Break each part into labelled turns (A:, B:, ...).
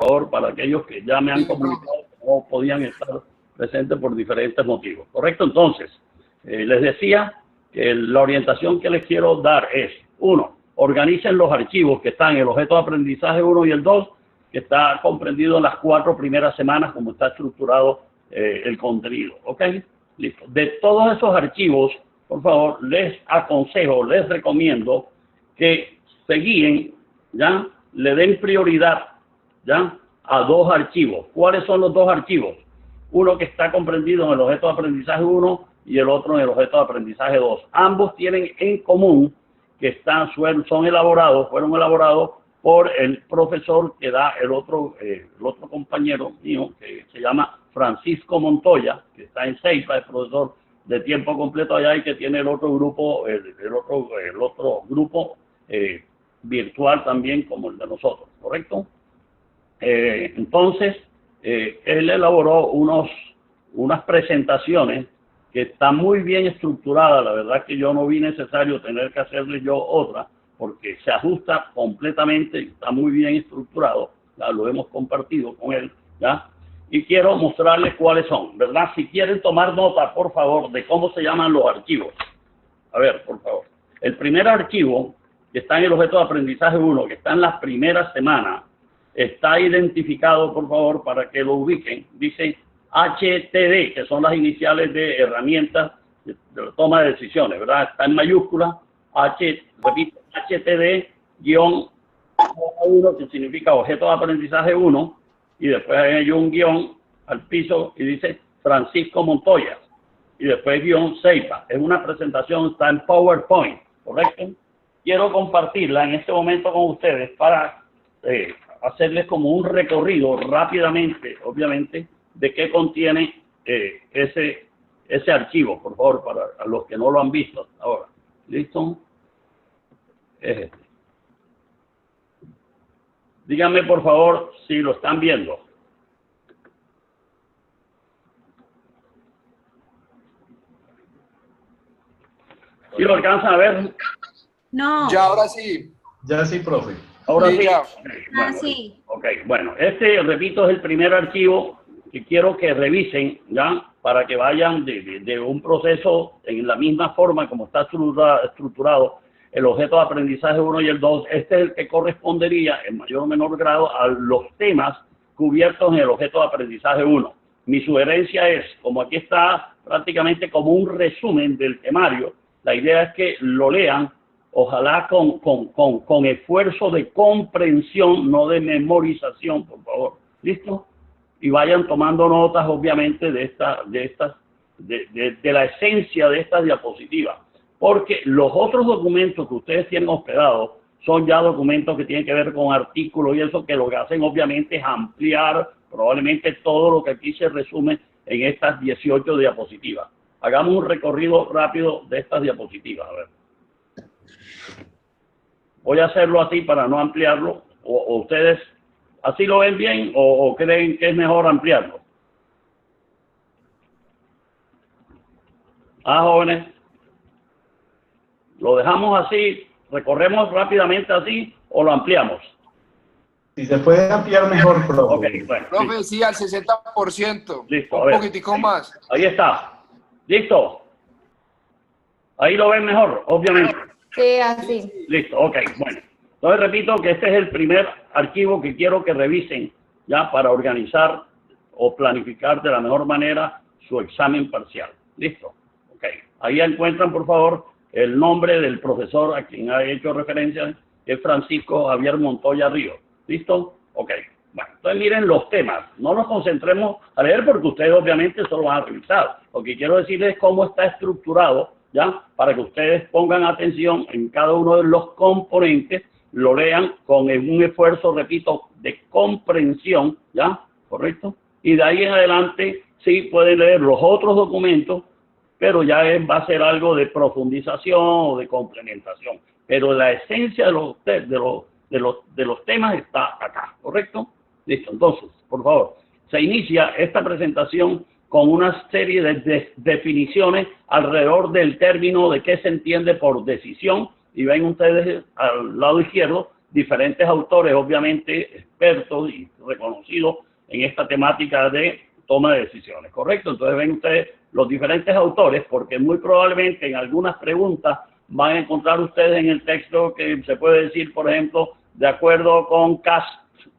A: favor, para aquellos que ya me han comunicado que no podían estar presentes por diferentes motivos. ¿Correcto? Entonces, les decía que la orientación que les quiero dar es, 1, organicen los archivos que están en el objeto de aprendizaje 1 y el 2, que está comprendido en las 4 primeras semanas, como está estructurado el contenido. ¿Ok? Listo. De todos esos archivos, por favor, les aconsejo, les recomiendo que se guíen, ¿ya? Le den prioridad, ¿ya? A 2 archivos. ¿Cuáles son los 2 archivos? Uno que está comprendido en el objeto de aprendizaje 1 y el otro en el objeto de aprendizaje 2. Ambos tienen en común que fueron elaborados por el profesor que da el otro compañero mío, que se llama Francisco Montoya, que está en Ceiba, es profesor de tiempo completo allá y que tiene el otro grupo, virtual también como el de nosotros, ¿correcto? Entonces, él elaboró unas presentaciones que están muy bien estructuradas. La verdad que yo no vi necesario tener que hacerle yo otra, porque se ajusta completamente, está muy bien estructurado, ya lo hemos compartido con él, ¿ya? Y quiero mostrarles cuáles son, ¿verdad? Si quieren tomar nota, por favor, de cómo se llaman los archivos. A ver, por favor. El primer archivo, que está en el objeto de aprendizaje 1, que está en las primeras semanas, está identificado, por favor, para que lo ubiquen. Dice HTD, que son las iniciales de herramientas de la toma de decisiones, ¿verdad? Está en mayúscula, repito, HTD-1, que significa objeto de aprendizaje 1, y después hay un guión al piso y dice Francisco Montoya, y después guión Ceiba. Es una presentación, está en PowerPoint, ¿correcto? Quiero compartirla en este momento con ustedes para hacerles como un recorrido rápidamente, obviamente, de qué contiene ese archivo, por favor, para los que no lo han visto hasta ahora. ¿Listo? Díganme, por favor, si lo están viendo. ¿Sí lo alcanzan a ver?
B: No.
C: Ya, ahora sí.
D: Ya sí, profe.
A: Ahora sí.
C: Ya.
A: Okay, bueno,
B: sí.
A: Ok, bueno, repito, es el primer archivo que quiero que revisen, ¿ya? Para que vayan de un proceso en la misma forma como está estructurado el objeto de aprendizaje 1 y el 2. Este es el que correspondería en mayor o menor grado a los temas cubiertos en el objeto de aprendizaje 1. Mi sugerencia es, como aquí está prácticamente como un resumen del temario, la idea es que lo lean, ojalá con esfuerzo de comprensión, no de memorización, por favor. ¿Listo? Y vayan tomando notas, obviamente, de la esencia de estas diapositivas. Porque los otros documentos que ustedes tienen hospedados son ya documentos que tienen que ver con artículos y eso, que lo que hacen, obviamente, es ampliar probablemente todo lo que aquí se resume en estas 18 diapositivas. Hagamos un recorrido rápido de estas diapositivas. A ver. Voy a hacerlo así para no ampliarlo. O ustedes así lo ven bien o creen que es mejor ampliarlo. Jóvenes. ¿Lo dejamos así, recorremos rápidamente así o lo ampliamos?
D: Si se puede ampliar mejor, profe.
A: Ok, bueno.
C: Profe, sí, al 60%.
A: Listo,
C: un poquitico más.
A: Ahí está. ¿Listo? Ahí lo ven mejor, obviamente.
B: Sí, así.
A: Listo, ok, bueno. Entonces repito que este es el primer archivo que quiero que revisen ya para organizar o planificar de la mejor manera su examen parcial. ¿Listo? Ok. Ahí encuentran, por favor, el nombre del profesor a quien ha hecho referencia, que es Francisco Javier Montoya Ríos. ¿Listo? Ok. Bueno, entonces miren los temas. No nos concentremos a leer porque ustedes obviamente solo van a revisar. Lo que quiero decirles es cómo está estructurado, ¿ya? Para que ustedes pongan atención en cada uno de los componentes, lo lean con un esfuerzo, repito, de comprensión, ¿ya? ¿Correcto? Y de ahí en adelante sí pueden leer los otros documentos, pero ya va a ser algo de profundización o de complementación. Pero la esencia de los temas está acá, ¿correcto? Listo, entonces, por favor, se inicia esta presentación con una serie de definiciones alrededor del término de qué se entiende por decisión, y ven ustedes al lado izquierdo, diferentes autores, obviamente expertos y reconocidos en esta temática de toma de decisiones, ¿correcto? Entonces ven ustedes los diferentes autores, porque muy probablemente en algunas preguntas van a encontrar ustedes en el texto que se puede decir, por ejemplo, de acuerdo con Cass,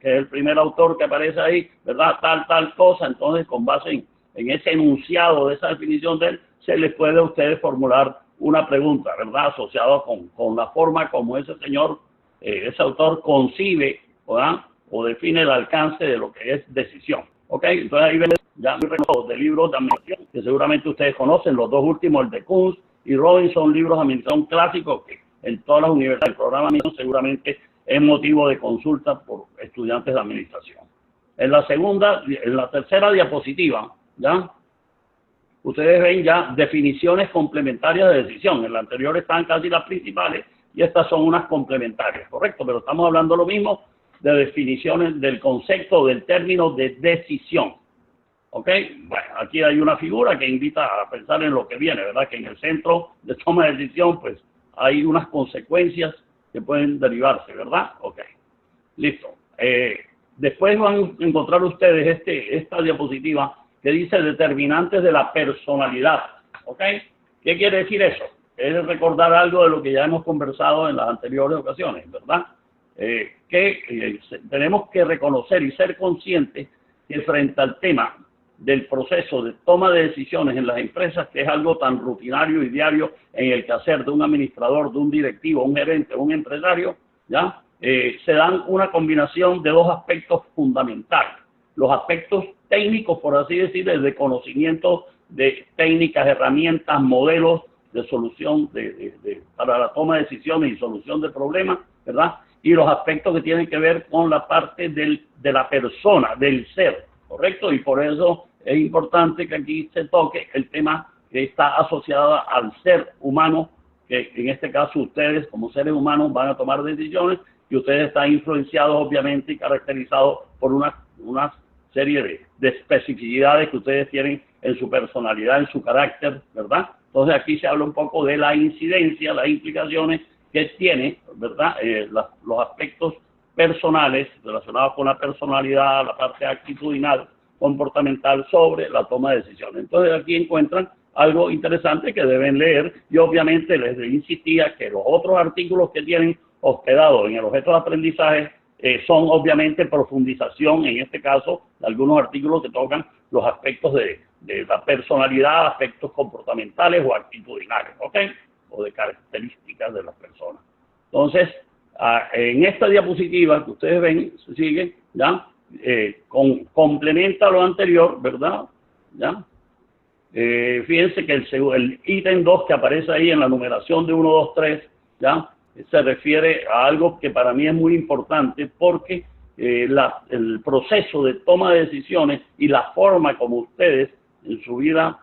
A: que es el primer autor que aparece ahí, ¿verdad? Tal cosa. Entonces, con base en ese enunciado de esa definición de él, se les puede a ustedes formular una pregunta, ¿verdad? Asociada con la forma como ese señor, ese autor concibe, ¿verdad? O define el alcance de lo que es decisión. ¿Ok? Entonces ahí ven ya de libros de administración, que seguramente ustedes conocen, los dos últimos, el de Kuhn y Robinson, libros de administración clásicos que en todas las universidades, el programa mismo seguramente es motivo de consulta por estudiantes de administración. En la tercera diapositiva, ¿ya? Ustedes ven ya definiciones complementarias de decisión. En la anterior están casi las principales y estas son unas complementarias, ¿correcto? Pero estamos hablando lo mismo de definiciones del concepto, del término de decisión. ¿Ok? Bueno, aquí hay una figura que invita a pensar en lo que viene, ¿verdad? Que en el centro de toma de decisión, pues, hay unas consecuencias que pueden derivarse, ¿verdad? Ok. Listo. Después van a encontrar ustedes esta diapositiva que dice determinantes de la personalidad. ¿Ok? ¿Qué quiere decir eso? Es recordar algo de lo que ya hemos conversado en las anteriores ocasiones, ¿verdad? Tenemos que reconocer y ser conscientes que frente al tema del proceso de toma de decisiones en las empresas, que es algo tan rutinario y diario en el quehacer de un administrador, de un directivo, un gerente, un empresario, ¿ya? Se dan una combinación de dos aspectos fundamentales. Los aspectos técnicos, por así decirlo, de conocimiento de técnicas, herramientas, modelos de solución para la toma de decisiones y solución de problemas, ¿verdad? Y los aspectos que tienen que ver con la parte de la persona, del ser, ¿correcto? Y por eso es importante que aquí se toque el tema que está asociado al ser humano, que en este caso ustedes como seres humanos van a tomar decisiones y ustedes están influenciados obviamente y caracterizados por una serie de especificidades que ustedes tienen en su personalidad, en su carácter, ¿verdad? Entonces aquí se habla un poco de la incidencia, las implicaciones que tiene, ¿verdad? Los aspectos personales relacionados con la personalidad, la parte actitudinal, comportamental sobre la toma de decisiones. Entonces aquí encuentran algo interesante que deben leer y obviamente les insistía que los otros artículos que tienen hospedados en el objeto de aprendizaje son obviamente profundización, en este caso, de algunos artículos que tocan los aspectos de la personalidad, aspectos comportamentales o actitudinales, ¿ok? O de características de las personas. Entonces, en esta diapositiva que ustedes ven, se sigue, ¿ya? Complementa lo anterior, ¿verdad? ¿Ya? Fíjense que el ítem 2 que aparece ahí en la numeración de 1, 2, 3, ¿ya? Se refiere a algo que para mí es muy importante porque el proceso de toma de decisiones y la forma como ustedes en su vida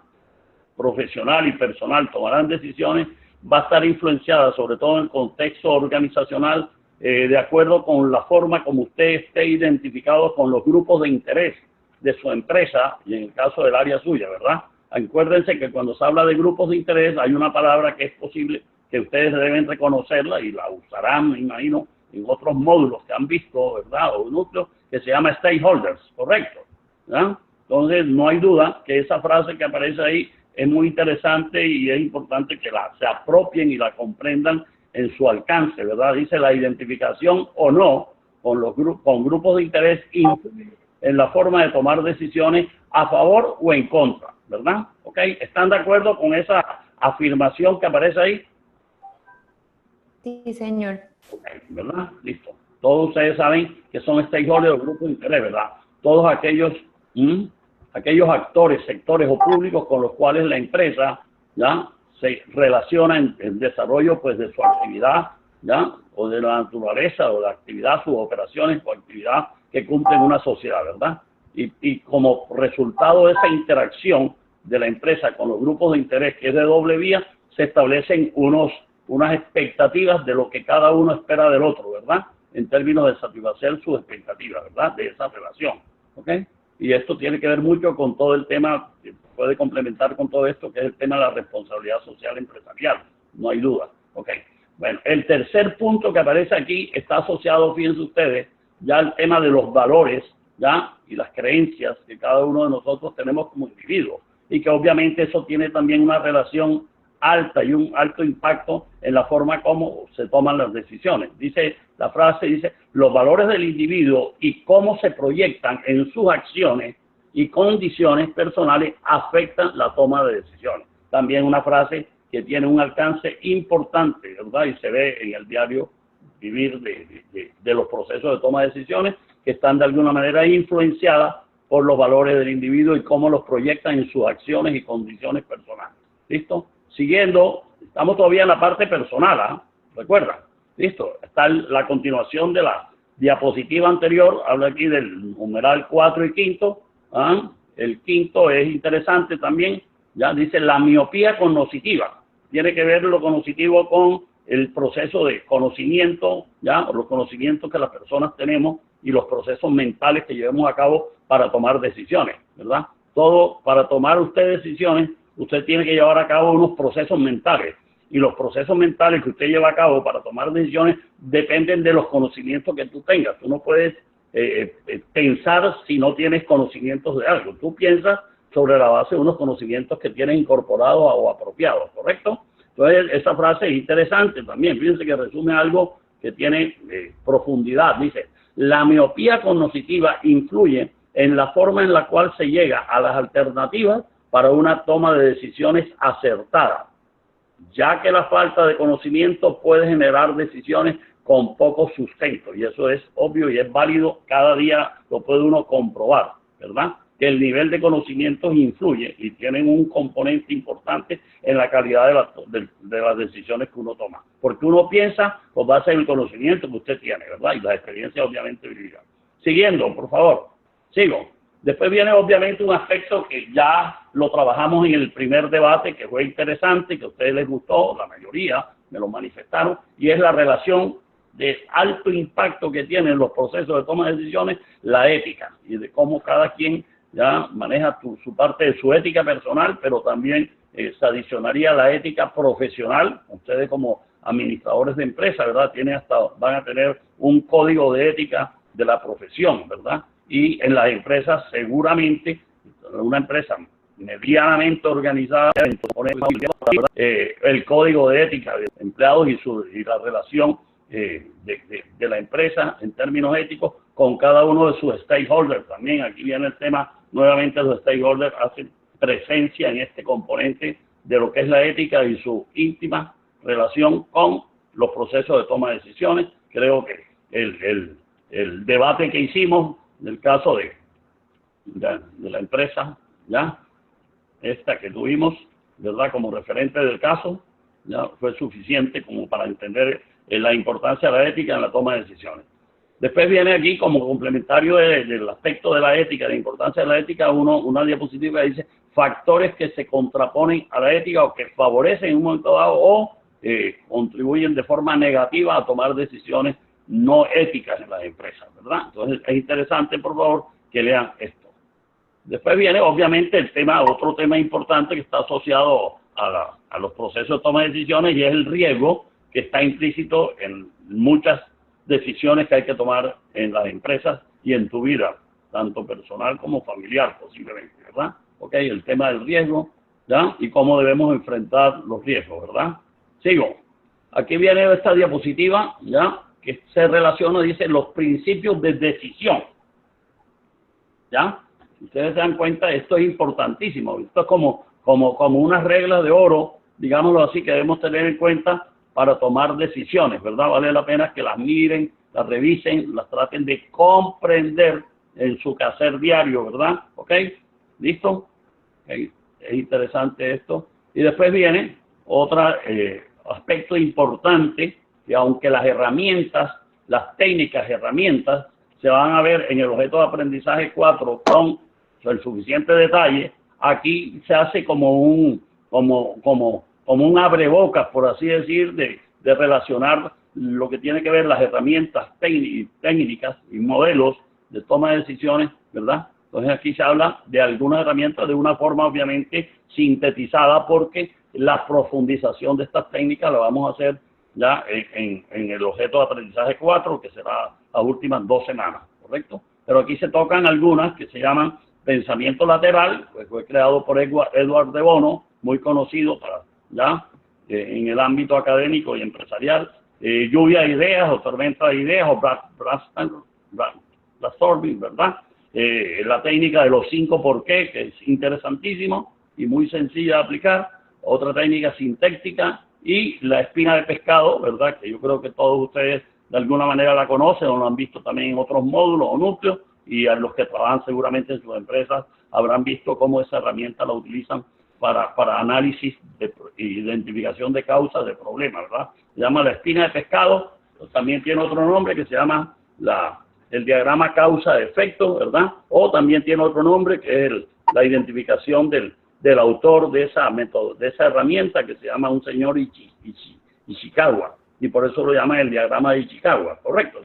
A: profesional y personal tomarán decisiones va a estar influenciada sobre todo en el contexto organizacional de acuerdo con la forma como usted esté identificado con los grupos de interés de su empresa y en el caso del área suya, ¿verdad? Acuérdense que cuando se habla de grupos de interés hay una palabra que es posible que ustedes deben reconocerla y la usarán, me imagino, en otros módulos que han visto, ¿verdad? O núcleos, que se llama stakeholders, ¿correcto? ¿Ya? Entonces, no hay duda que esa frase que aparece ahí es muy interesante y es importante que se apropien y la comprendan en su alcance, ¿verdad? Dice la identificación o no con grupos de interés en la forma de tomar decisiones a favor o en contra, ¿verdad? ¿Ok? ¿Están de acuerdo con esa afirmación que aparece ahí?
B: Sí, señor.
A: Okay, ¿verdad? Listo. Todos ustedes saben que son stakeholders o grupos de interés, ¿verdad? Todos aquellos actores, sectores o públicos con los cuales la empresa, ¿ya? Se relaciona en el desarrollo, pues, de su actividad, ¿ya? O de la naturaleza o de la actividad, sus operaciones o actividad que cumple en una sociedad, ¿verdad? Y como resultado de esa interacción de la empresa con los grupos de interés, que es de doble vía, se establecen unas expectativas de lo que cada uno espera del otro, ¿verdad? En términos de satisfacer sus expectativas, ¿verdad? De esa relación, ¿ok? Y esto tiene que ver mucho con todo el tema, que puede complementar con todo esto, que es el tema de la responsabilidad social empresarial, no hay duda, ¿ok? Bueno, el tercer punto que aparece aquí está asociado, fíjense ustedes, ya al tema de los valores, ¿ya? Y las creencias que cada uno de nosotros tenemos como individuos. Y que obviamente eso tiene también una relación alta y un alto impacto en la forma como se toman las decisiones. Dice, la frase dice, los valores del individuo y cómo se proyectan en sus acciones y condiciones personales afectan la toma de decisiones. También una frase que tiene un alcance importante, ¿verdad? Y se ve en el diario vivir de los procesos de toma de decisiones que están de alguna manera influenciadas por los valores del individuo y cómo los proyectan en sus acciones y condiciones personales. ¿Listo? Siguiendo, estamos todavía en la parte personal, ¿ah? ¿Recuerda? ¿Listo? Está la continuación de la diapositiva anterior, habla aquí del numeral 4 y quinto, ¿ah? El quinto es interesante también, ya dice la miopía cognitiva. Tiene que ver lo cognitivo con el proceso de conocimiento, ya, o los conocimientos que las personas tenemos y los procesos mentales que llevamos a cabo para tomar decisiones, ¿verdad? Todo, para tomar usted decisiones, usted tiene que llevar a cabo unos procesos mentales. Y los procesos mentales que usted lleva a cabo para tomar decisiones dependen de los conocimientos que tú tengas. Tú no puedes pensar si no tienes conocimientos de algo. Tú piensas sobre la base de unos conocimientos que tienes incorporados o apropiados, ¿correcto? Entonces, esa frase es interesante también. Fíjense que resume algo que tiene profundidad. Dice, la miopía cognitiva influye en la forma en la cual se llega a las alternativas para una toma de decisiones acertada, ya que la falta de conocimiento puede generar decisiones con poco sustento. Y eso es obvio y es válido, cada día lo puede uno comprobar, ¿verdad? Que el nivel de conocimientos influye y tienen un componente importante en la calidad de las decisiones que uno toma. Porque uno piensa con base en el conocimiento que usted tiene, ¿verdad? Y las experiencias obviamente vividas. Siguiendo, por favor. Sigo. Después viene obviamente un aspecto que ya lo trabajamos en el primer debate, que fue interesante, que a ustedes les gustó, la mayoría me lo manifestaron, y es la relación de alto impacto que tienen los procesos de toma de decisiones, la ética, y de cómo cada quien ya maneja su parte de su ética personal, pero también se adicionaría la ética profesional. Ustedes como administradores de empresas, ¿verdad? Van a tener un código de ética de la profesión, ¿verdad? Y en las empresas seguramente, una empresa medianamente organizada, el código de ética de empleados y la relación de la empresa en términos éticos con cada uno de sus stakeholders. También aquí viene el tema, nuevamente los stakeholders hacen presencia en este componente de lo que es la ética y su íntima relación con los procesos de toma de decisiones. Creo que el debate que hicimos del caso de la empresa, ya, esta que tuvimos, ¿verdad? Como referente del caso, ya fue suficiente como para entender la importancia de la ética en la toma de decisiones. Después viene aquí como complementario del aspecto de la ética, de la importancia de la ética, una diapositiva que dice factores que se contraponen a la ética o que favorecen en un momento dado o contribuyen de forma negativa a tomar decisiones no éticas en las empresas, ¿verdad? Entonces es interesante, por favor, que lean esto. Después viene obviamente el tema, otro tema importante que está asociado a los procesos de toma de decisiones, y es el riesgo que está implícito en muchas decisiones que hay que tomar en las empresas y en tu vida, tanto personal como familiar posiblemente, ¿verdad? Ok, el tema del riesgo, ¿ya? Y cómo debemos enfrentar los riesgos, ¿verdad? Sigo. Aquí viene esta diapositiva, ¿ya? Que se relaciona, dice, los principios de decisión, ¿ya? Si ustedes se dan cuenta, esto es importantísimo. Esto es como unas reglas de oro, digámoslo así, que debemos tener en cuenta para tomar decisiones, ¿verdad? Vale la pena que las miren, las revisen, las traten de comprender en su quehacer diario, ¿verdad? ¿Ok? ¿Listo? Okay. Es interesante esto. Y después viene otro aspecto importante, que aunque las herramientas, las técnicas herramientas, se van a ver en el objeto de aprendizaje 4 con el suficiente detalle, aquí se hace como un abrebocas, por así decir, de relacionar lo que tiene que ver las herramientas técnicas y modelos de toma de decisiones, ¿verdad? Entonces aquí se habla de algunas herramientas de una forma obviamente sintetizada, porque la profundización de estas técnicas la vamos a hacer ya en el objeto de aprendizaje 4, que será las últimas 2 semanas, ¿correcto? Pero aquí se tocan algunas que se llaman pensamiento lateral, pues fue creado por Edward de Bono, muy conocido en el ámbito académico y empresarial. Lluvia de ideas o tormenta de ideas o brainstorming, ¿verdad? La técnica de los 5 por qué, que es interesantísimo y muy sencilla de aplicar. Otra técnica sintética y la espina de pescado, ¿verdad? Que yo creo que todos ustedes de alguna manera la conocen o lo han visto también en otros módulos o núcleos, y a los que trabajan seguramente en sus empresas habrán visto cómo esa herramienta la utilizan para análisis e identificación de causas de problemas, ¿verdad? Se llama la espina de pescado, también tiene otro nombre que se llama el diagrama causa-efecto, ¿verdad? O también tiene otro nombre que es la identificación del autor de esa herramienta, que se llama un señor Ishikawa, y por eso lo llaman el diagrama de Ishikawa, ¿correcto?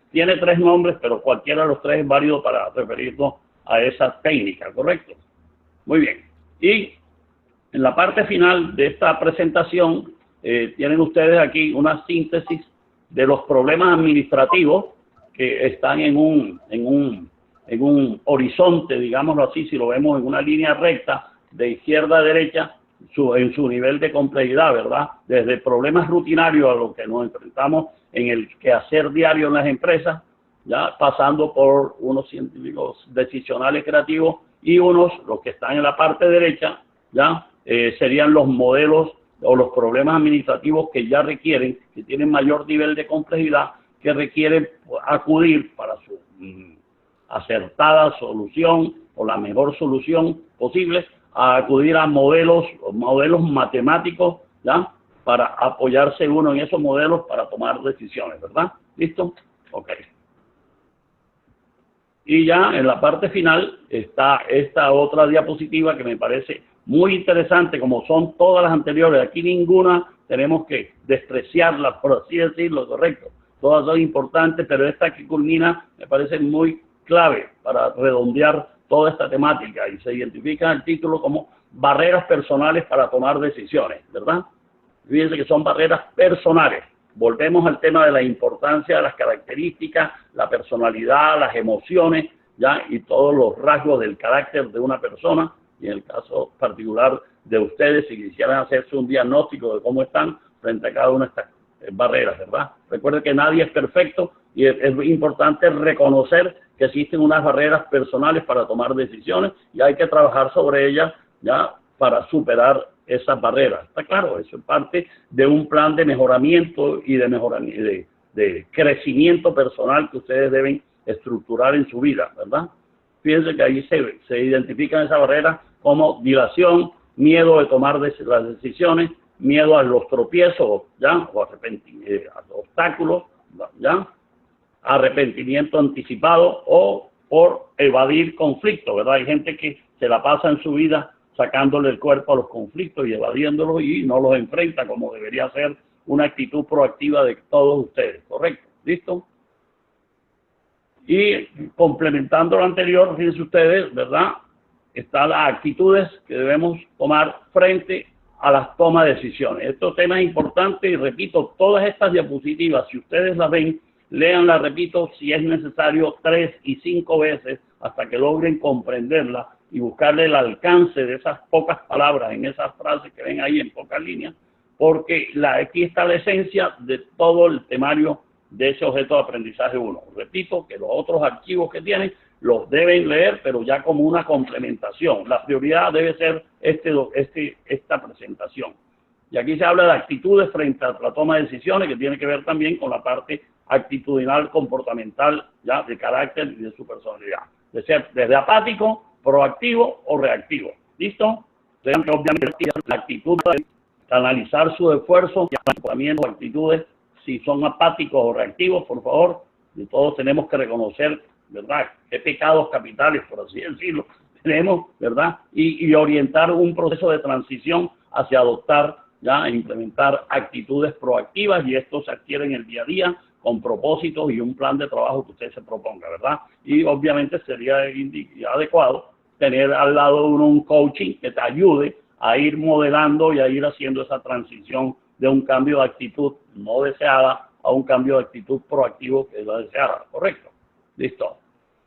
A: Tiene 3 nombres, pero cualquiera de los 3 es válido para referirnos a esa técnica, ¿correcto? Muy bien. Y en la parte final de esta presentación tienen ustedes aquí una síntesis de los problemas administrativos que están en un horizonte, digámoslo así, si lo vemos en una línea recta de izquierda a derecha, en su nivel de complejidad, ¿verdad? Desde problemas rutinarios a los que nos enfrentamos en el quehacer diario en las empresas, ya pasando por unos científicos decisionales creativos y los que están en la parte derecha, ya serían los modelos o los problemas administrativos que ya requieren, que tienen mayor nivel de complejidad, que requieren acudir para su acertada solución o la mejor solución posible, a acudir a modelos matemáticos, ¿ya? Para apoyarse uno en esos modelos para tomar decisiones, ¿verdad? ¿Listo? Ok. Y ya en la parte final está esta otra diapositiva que me parece muy interesante, como son todas las anteriores. Aquí ninguna tenemos que despreciarla, por así decirlo, correcto. Todas son importantes, pero esta que culmina me parece muy clave para redondear toda esta temática, y se identifica en el título como barreras personales para tomar decisiones, ¿verdad? Fíjense que son barreras personales. Volvemos al tema de la importancia de las características, la personalidad, las emociones, ¿ya? Y todos los rasgos del carácter de una persona, y en el caso particular de ustedes, si quisieran hacerse un diagnóstico de cómo están frente a cada una de estas barreras, ¿verdad? Recuerden que nadie es perfecto y es importante reconocer que existen unas barreras personales para tomar decisiones y hay que trabajar sobre ellas, ya, para superar esas barreras. ¿Está claro? Eso es parte de un plan de mejoramiento y de crecimiento personal que ustedes deben estructurar en su vida, ¿verdad? Fíjense que ahí se identifican esas barreras como dilación, miedo de tomar las decisiones, miedo a los tropiezos, ¿ya? O a obstáculos, ¿ya? Arrepentimiento anticipado o por evadir conflictos, ¿verdad? Hay gente que se la pasa en su vida sacándole el cuerpo a los conflictos y evadiéndolos y no los enfrenta como debería ser una actitud proactiva de todos ustedes, ¿correcto? ¿Listo? Y complementando lo anterior, fíjense ustedes, ¿verdad? Están las actitudes que debemos tomar frente a las tomas de decisiones. Este tema es importante y repito, todas estas diapositivas, si ustedes las ven, léanlas, repito, si es necesario 3 y 5 veces hasta que logren comprenderla y buscarle el alcance de esas pocas palabras en esas frases que ven ahí en pocas líneas, porque aquí está la esencia de todo el temario de ese objeto de aprendizaje 1. Repito que los otros archivos que tienen los deben leer, pero ya como una complementación. La prioridad debe ser esta presentación. Y aquí se habla de actitudes frente a la toma de decisiones, que tiene que ver también con la parte actitudinal, comportamental, ya, de carácter y de su personalidad. De ser desde apático, proactivo o reactivo. ¿Listo? Entonces, obviamente, la actitud de canalizar su esfuerzo y acompañamiento de actitudes, si son apáticos o reactivos, por favor, y todos tenemos que reconocer, ¿verdad?, qué pecados capitales, por así decirlo, tenemos, ¿verdad?, y orientar un proceso de transición hacia adoptar, ya, e implementar actitudes proactivas, y esto se adquiere en el día a día con propósitos y un plan de trabajo que usted se proponga, ¿verdad? Y obviamente sería adecuado tener al lado de uno un coaching que te ayude a ir modelando y a ir haciendo esa transición de un cambio de actitud no deseada a un cambio de actitud proactivo que es la deseada, ¿correcto? Listo.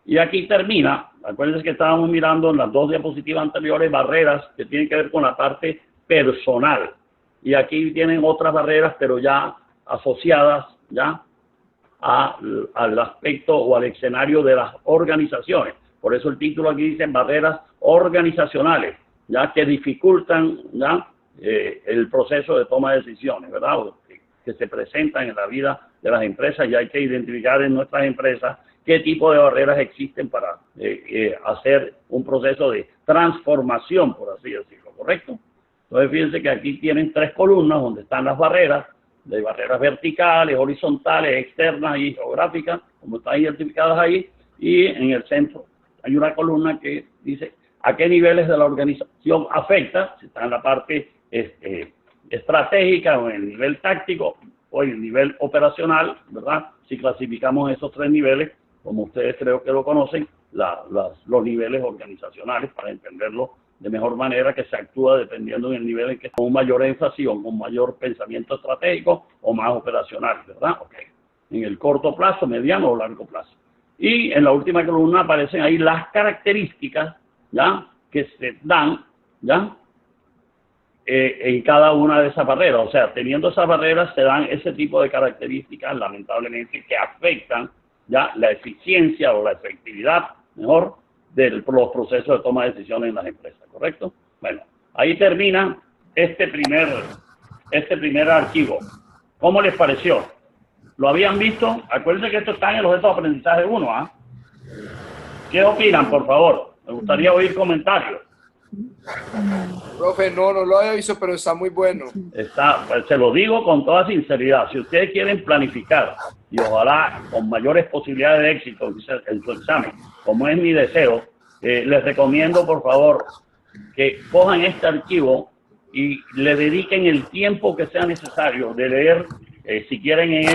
A: Y aquí termina, acuérdense que estábamos mirando en las dos diapositivas anteriores barreras que tienen que ver con la parte personal. Y aquí tienen otras barreras, pero ya asociadas ya al aspecto o al escenario de las organizaciones. Por eso el título aquí dice barreras organizacionales, ya que dificultan ya el proceso de toma de decisiones, ¿verdad? Que se presentan en la vida de las empresas, y hay que identificar en nuestras empresas qué tipo de barreras existen para hacer un proceso de transformación, por así decirlo, ¿correcto? Entonces fíjense que aquí tienen tres columnas donde están las barreras, de barreras verticales, horizontales, externas y geográficas, como están identificadas ahí, y en el centro hay una columna que dice a qué niveles de la organización afecta, si está en la parte estratégica o en el nivel táctico o en el nivel operacional, ¿verdad? Si clasificamos esos tres niveles, como ustedes creo que lo conocen, los niveles organizacionales, para entenderlo de mejor manera, que se actúa dependiendo del nivel en que está, con mayor énfasis o con mayor pensamiento estratégico o más operacional, ¿verdad? Okay. En el corto plazo, mediano o largo plazo. Y en la última columna aparecen ahí las características, ¿ya?, que se dan, ¿ya?, en cada una de esas barreras. O sea, teniendo esas barreras se dan ese tipo de características, lamentablemente, que afectan ya la eficiencia o la efectividad, mejor, de los procesos de toma de decisiones en las empresas, ¿correcto? Bueno, ahí termina este primer archivo. ¿Cómo les pareció? ¿Lo habían visto? Acuérdense que esto está en el objeto de aprendizaje 1, ¿ah? ¿Qué opinan, por favor? Me gustaría oír comentarios.
C: Profe, no lo había visto, pero está muy bueno.
A: Pues, se lo digo con toda sinceridad. Si ustedes quieren planificar y ojalá con mayores posibilidades de éxito en su examen, como es mi deseo, les recomiendo, por favor, que cojan este archivo y le dediquen el tiempo que sea necesario de leer, si quieren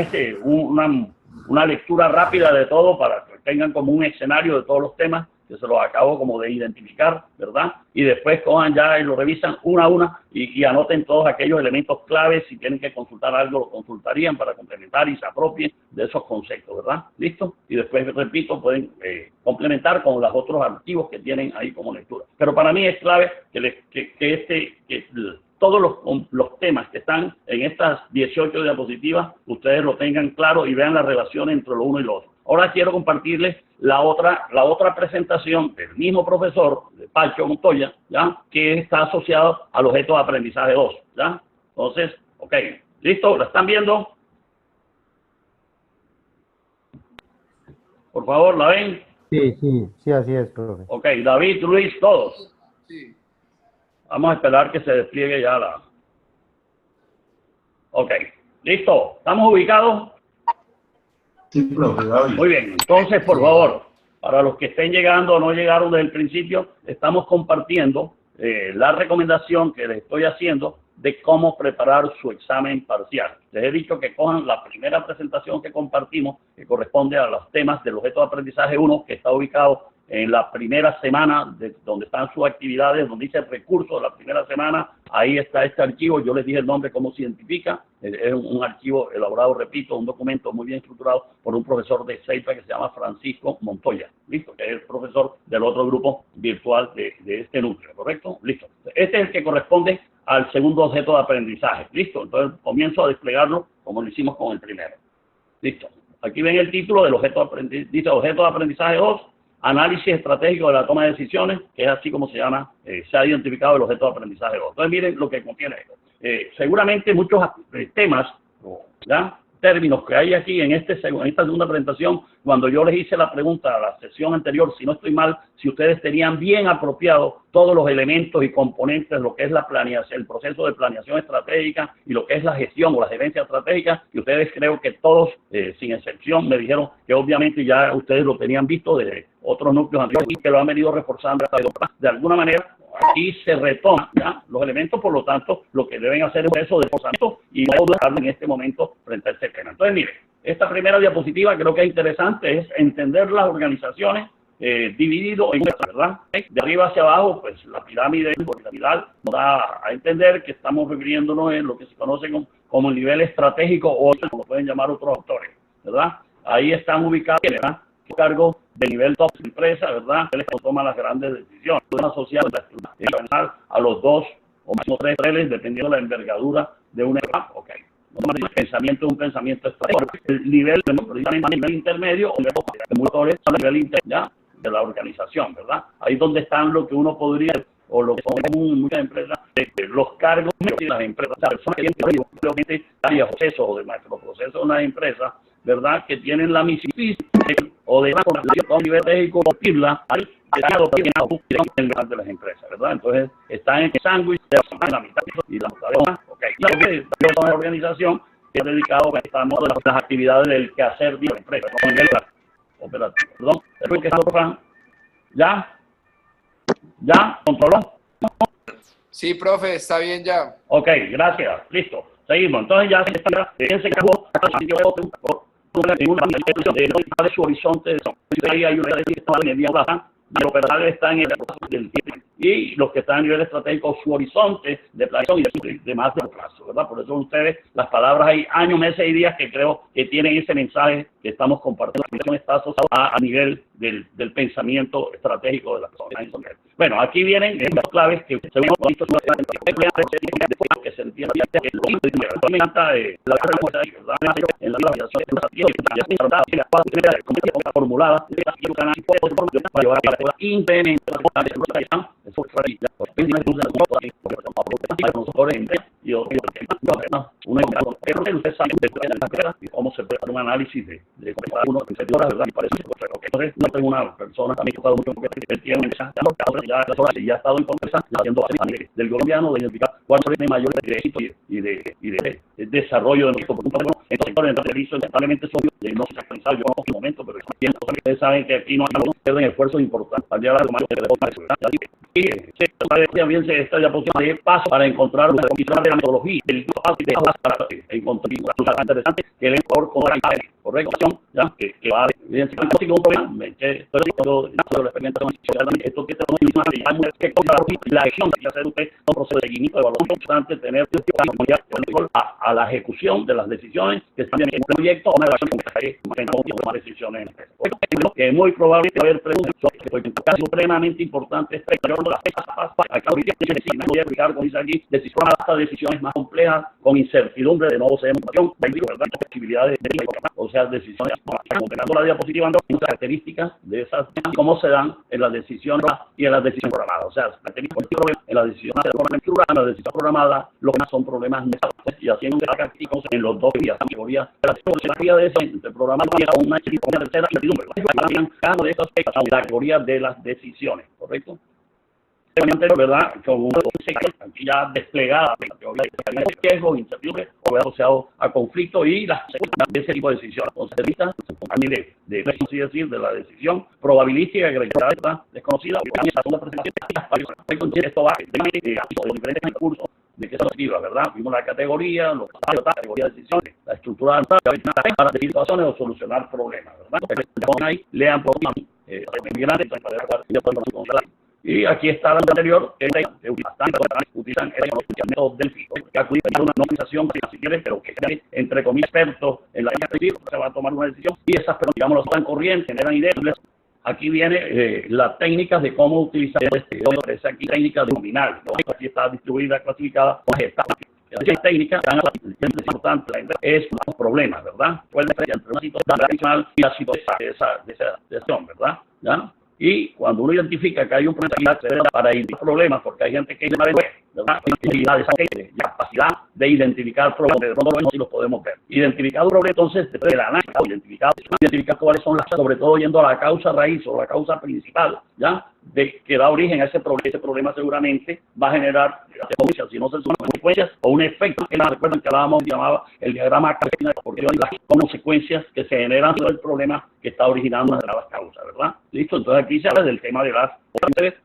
A: una lectura rápida de todo, para que tengan como un escenario de todos los temas, que se los acabo como de identificar, ¿verdad? Y después cojan ya y lo revisan una a una y anoten todos aquellos elementos claves. Si tienen que consultar algo, lo consultarían para complementar y se apropien de esos conceptos, ¿verdad? ¿Listo? Y después, repito, pueden complementar con los otros archivos que tienen ahí como lectura. Pero para mí es clave que todos los temas que están en estas 18 diapositivas, ustedes lo tengan claro y vean la relación entre lo uno y lo otro. Ahora quiero compartirles la otra presentación del mismo profesor, de Pacho Montoya, ¿ya?, que está asociado al objeto de aprendizaje 2, ¿ya? Entonces, ok, ¿listo? ¿La están viendo? Por favor, ¿la ven?
E: Sí, así es, profe.
A: Ok, David, Luis, todos.
C: Sí.
A: Vamos a esperar que se despliegue ya la... Ok, ¿listo? ¿Estamos ubicados?
D: Sí, profe, David.
A: Muy bien, entonces, por favor, para los que estén llegando o no llegaron desde el principio, estamos compartiendo la recomendación que les estoy haciendo de cómo preparar su examen parcial. Les he dicho que cojan la primera presentación que compartimos, que corresponde a los temas del objeto de aprendizaje 1, que está ubicado en la primera semana, donde están sus actividades, donde dice recursos de la primera semana. Ahí está este archivo. Yo les dije el nombre, cómo se identifica. Es un archivo elaborado, repito, un documento muy bien estructurado por un profesor de CEIPA que se llama Francisco Montoya, listo, que es el profesor del otro grupo virtual de este núcleo, ¿correcto? Listo. Este es el que corresponde al segundo objeto de aprendizaje, listo. Entonces comienzo a desplegarlo como lo hicimos con el primero. Listo. Aquí ven el título del objeto de aprendizaje 2, análisis estratégico de la toma de decisiones, que es así como se llama, se ha identificado el objeto de aprendizaje 2. Entonces miren lo que contiene esto. Seguramente muchos temas, ¿ya?, términos que hay aquí en esta segunda presentación, cuando yo les hice la pregunta a la sesión anterior, si no estoy mal, si ustedes tenían bien apropiado todos los elementos y componentes de lo que es la planeación, el proceso de planeación estratégica y lo que es la gestión o la gerencia estratégica, y ustedes creo que todos, sin excepción, me dijeron que obviamente ya ustedes lo tenían visto de otros núcleos anteriores y que lo han venido reforzando de alguna manera. Aquí se retoman ya los elementos, por lo tanto, lo que deben hacer es un proceso de reforzamiento y no dejarlo en este momento frente a este tema. Entonces, miren, esta primera diapositiva creo que es interesante, es entender las organizaciones dividido en ¿verdad? De arriba hacia abajo, pues la pirámide piramidal nos da a entender que estamos refiriéndonos en lo que se conoce como el nivel estratégico o como lo pueden llamar otros autores, ¿verdad? Ahí están ubicados, ¿verdad?, los cargos del nivel top de la empresa, ¿verdad?, que les toman las grandes decisiones. Una sociedad a los 2 o máximo 3 niveles, dependiendo de la envergadura de una empresa. Ok. El pensamiento es un pensamiento estratégico. El nivel intermedio o el motores a nivel interno de la organización, ¿verdad? Ahí es donde están lo que uno podría, o lo que son en muchas empresas, los cargos de las empresas. O sea, personas que tienen varios procesos o de macroprocesos de una empresa, ¿verdad?, que tienen la misión o de a nivel estratégico convertirla al de las empresas, ¿verdad? Entonces, están en el sándwich de la mitad y la mitad. Ok. La organización que es dedicado a las actividades del quehacer de la empresa, con nivel operativo. Perdón, ¿es que está ¿Ya? ¿Ya? ¿Controló?
C: Sí, profe, está bien ya.
A: Ok, gracias. Listo. Seguimos. Entonces ya se acabó de su horizonte. Ahí hay una media plaza, pero operadores están en el tiempo. Y los que están a nivel estratégico, su horizonte de planeación y de más de plazo, ¿verdad? Por eso ustedes, las palabras hay años, meses y días que creo que tienen ese mensaje que estamos compartiendo. Está asociado a nivel del pensamiento estratégico de las personas. Bueno, aquí vienen las claves que se ven que se entiende que me encanta la en la formulada para llevar a la implementar y cómo se puede hacer un análisis de uno ¿verdad? Y parece entonces no tengo una persona también que ha mucho que tiene ya ha estado en conversa haciendo a nivel del colombiano de identificar cuáles son los mayores de éxito y de desarrollo de nuestro producto. Entonces, lamentablemente son no se ha pensado yo en otro momento, pero ustedes saben que aquí no hay esfuerzos importantes para llegar a y también esta diapositiva de paso para encontrar una de la metodología para encontrar interesante que el mejor con la corrección ya que va a identificar un problema esto que la acción que hacer usted un proceso de seguimiento de evaluación importante tener a la ejecución de las decisiones que están en el proyecto o una evaluación que tomar decisiones que es muy probable que haber preguntas sobre caso supremamente importante decisiones más complejas con incertidumbre de nuevo posibilidades o sea decisiones completando la diapositiva las características de esas cómo se dan en las decisiones y en las decisiones programadas, o sea en la decisión programada lo que más son problemas y haciendo en los dos días categorías de eso entre programar una tercera incertidumbre cada de estas la categoría de las decisiones, ¿correcto? ¿Verdad? Con aquí ya desplegada la teoría de riesgo, incertidumbre, o asociado a conflicto y las de ese tipo de decisiones. Entonces, de la decisión probabilística que está desconocida, esto va los diferentes recursos de que se activa, ¿verdad? Vimos la categoría, los categorías de decisiones, la estructura para decidir situaciones o solucionar problemas, ¿verdad? Ahí, lean por y aquí está la anterior, que utilizan el método del FICO, que acude a una organización, si quieres, pero que entre comillas expertos en la área se va a tomar una decisión y esas personas, digamos, están corrientes, generan ideas. Aquí viene las técnicas de cómo utilizar esa aquí técnica nominal, ¿no? Aquí está distribuida, clasificada por etapas. Esa técnica importante es un problema, ¿verdad? Puede ser entre una situación tradicional y la situación de esa ¿verdad? ¿Ya? Y cuando uno identifica que hay un problema para identificar problemas, porque hay gente que ¿verdad? La capacidad de identificar problemas, de pronto no si los podemos ver. Identificado problemas, entonces, después del análisis, identificar cuáles son las, sobre todo yendo a la causa raíz o la causa principal, ¿ya? De que da origen a ese problema seguramente va a generar si no se suman consecuencias o un efecto que recuerdan que hablábamos llamaba el diagrama porque las consecuencias que se generan sobre el problema que está originando una de las causas, ¿verdad? Listo, entonces aquí se habla del tema de las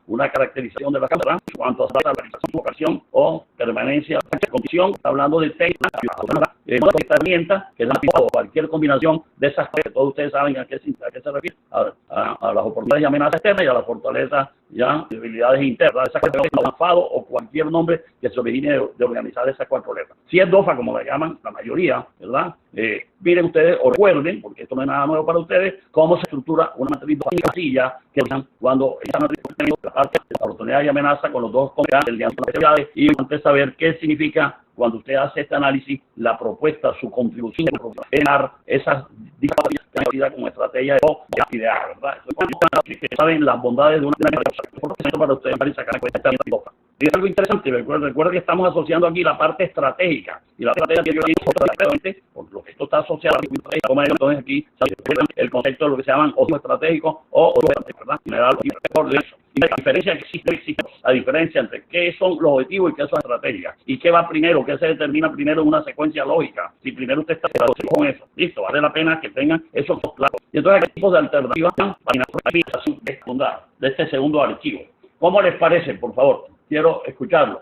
A: una caracterización de la cámara en cuanto a la realización, vocación o permanencia, condición, está hablando de técnica, una herramienta que es o cualquier combinación de esas cosas, todos ustedes saben a qué se refiere, a las oportunidades y amenazas externas y a las fortalezas ya debilidades internas, esas cosas, o cualquier nombre que se origine de organizar esas cuatro letras. Si es DOFA, como la llaman la mayoría, ¿verdad? Miren ustedes, o recuerden, porque esto no es nada nuevo para ustedes, cómo se estructura una matriz casilla que usan cuando esa matriz la parte de la oportunidad y amenaza con los dos componentes de actividades y antes saber qué significa cuando usted hace este análisis, la propuesta, su contribución, llenar esas diferencias como estrategia de idear, ¿verdad? Que saben las bondades de una para ustedes para sacar esta DOFA. Y es algo interesante, recuerda que estamos asociando aquí la parte estratégica y la parte estratégica, por lo que esto está asociado a la entonces aquí el concepto de lo que se llaman objetivos estratégicos o ¿verdad? Y me da de eso. Y la diferencia que existe, la diferencia entre qué son los objetivos y qué son estrategias. Y qué va primero, qué se determina primero en una secuencia lógica. Si primero usted está con eso, listo, vale la pena que tengan esos claros. Y entonces hay tipos de alternativas para la de este segundo archivo. ¿Cómo les parece, por favor? Quiero escucharlo.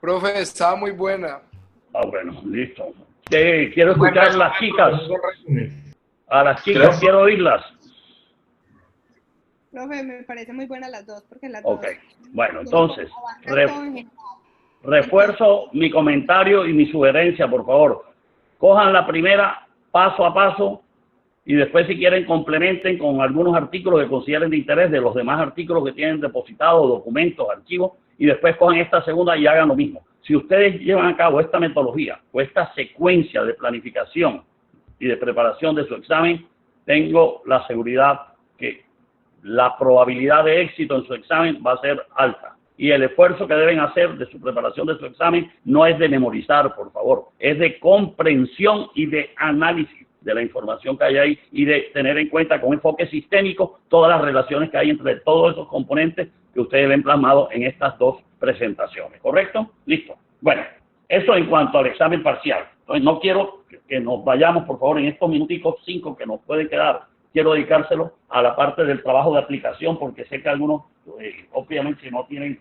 C: Profe, estaba muy buena.
A: Bueno, listo. Quiero escuchar a las chicas. A las chicas
D: Gracias.
A: quiero oírlas.
B: Profe, me parece muy buena las dos, porque las
A: Ok,
B: dos
A: bueno, entonces,
B: abarcan todo en general.
A: refuerzo mi comentario y mi sugerencia, por favor. Cojan la primera paso a paso y después, si quieren, complementen con algunos artículos que consideren de interés de los demás artículos que tienen depositados, documentos, archivos, y después cojan esta segunda y hagan lo mismo. Si ustedes llevan a cabo esta metodología o esta secuencia de planificación y de preparación de su examen, tengo la seguridad que la probabilidad de éxito en su examen va a ser alta. Y el esfuerzo que deben hacer de su preparación de su examen no es de memorizar, por favor, es de comprensión y de análisis de la información que hay ahí y de tener en cuenta con enfoque sistémico todas las relaciones que hay entre todos esos componentes que ustedes ven plasmados en estas dos presentaciones. ¿Correcto? Listo. Bueno, eso en cuanto al examen parcial. Entonces, no quiero que nos vayamos, por favor, en estos minuticos 5 que nos pueden quedar. Quiero dedicárselo a la parte del trabajo de aplicación, porque sé que algunos, obviamente, no tienen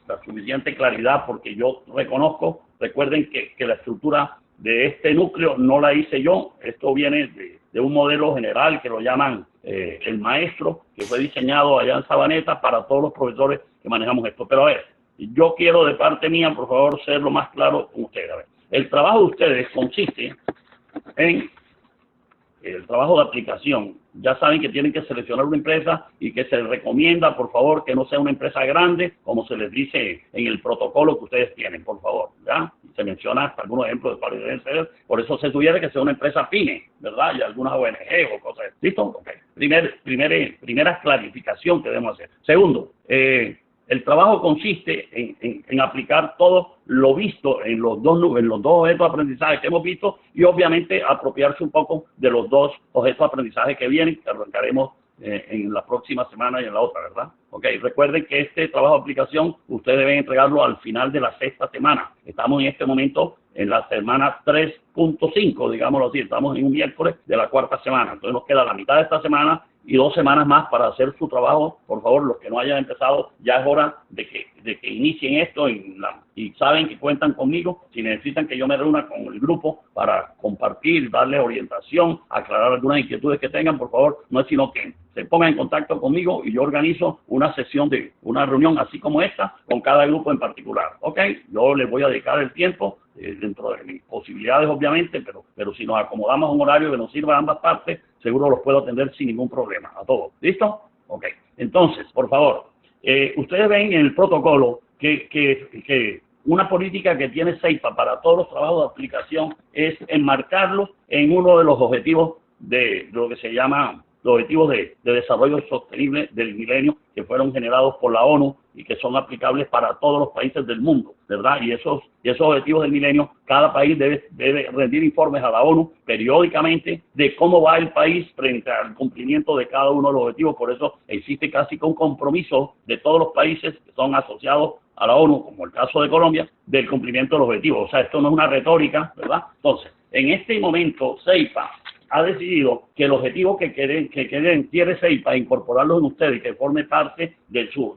A: la suficiente claridad, porque yo reconozco, recuerden que la estructura de este núcleo no la hice yo, esto viene de un modelo general que lo llaman el maestro, que fue diseñado allá en Sabaneta para todos los profesores que manejamos esto. Pero a ver, yo quiero de parte mía, por favor, ser lo más claro con ustedes. A ver, el trabajo de ustedes consiste en el trabajo de aplicación. Ya saben que tienen que seleccionar una empresa y que se les recomienda, por favor, que no sea una empresa grande, como se les dice en el protocolo que ustedes tienen, por favor, ¿ya? Se menciona hasta algunos ejemplos de cuáles deben ser, por eso se sugiere que sea una empresa pyme, ¿verdad? Y algunas ONG o cosas así. ¿Listo? Ok. Primera clarificación que debemos hacer. Segundo, el trabajo consiste en aplicar todo lo visto en los dos objetos de aprendizaje que hemos visto y obviamente apropiarse un poco de los dos objetos de aprendizaje que vienen, que arrancaremos en la próxima semana y en la otra, ¿verdad? Ok, recuerden que este trabajo de aplicación ustedes deben entregarlo al final de la sexta semana. Estamos en este momento en la semana 3.5, digámoslo así, estamos en un miércoles de la cuarta semana. Entonces nos queda la mitad de esta semana y 2 semanas más para hacer su trabajo. Por favor, los que no hayan empezado, ya es hora de que inicien esto y saben que cuentan conmigo. Si necesitan que yo me reúna con el grupo para compartir, darles orientación, aclarar algunas inquietudes que tengan, por favor, no es sino que se pongan en contacto conmigo y yo organizo una sesión de una reunión así como esta con cada grupo en particular. ¿Ok? Yo les voy a dedicar el tiempo dentro de mis posibilidades, obviamente, pero si nos acomodamos a un horario que nos sirva a ambas partes, seguro los puedo atender sin ningún problema, a todos. ¿Listo? Ok. Entonces, por favor, ustedes ven en el protocolo que una política que tiene CEIPA para todos los trabajos de aplicación es enmarcarlos en uno de los objetivos de lo que se llama los objetivos de desarrollo sostenible del milenio que fueron generados por la ONU y que son aplicables para todos los países del mundo, ¿verdad? Y esos objetivos del milenio, cada país debe rendir informes a la ONU periódicamente de cómo va el país frente al cumplimiento de cada uno de los objetivos. Por eso existe casi que un compromiso de todos los países que son asociados a la ONU, como el caso de Colombia, del cumplimiento de los objetivos. O sea, esto no es una retórica, ¿verdad? Entonces, en este momento CEIPA ha decidido que el objetivo que quiere CEIPA incorporarlo en ustedes y que forme parte de su